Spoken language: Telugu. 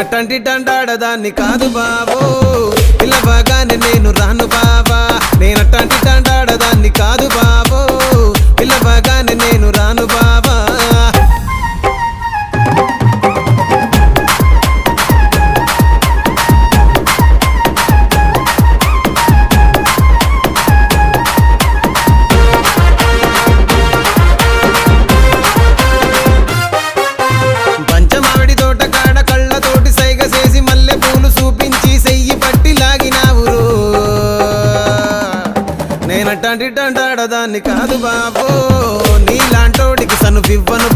నేనట్టంటి దండాడదాన్ని కాదు బాబో, పిల్లవగానే నేను రాను బాబా. నేనట్టంటి దండాడదాన్ని కాదు బాబో, పిల్లవగానే నేను రాను బాబా. పంచమావిడి తోట కాడ కళ్ళతోటి సైగ చేసి మల్లె పూలు చూపించి సెయ్యి పట్టి లాగినావురు. నేనట్టంటి దండాడదాన్ని కాదు బాబో, నీలాంటోడికి సను వివ్వను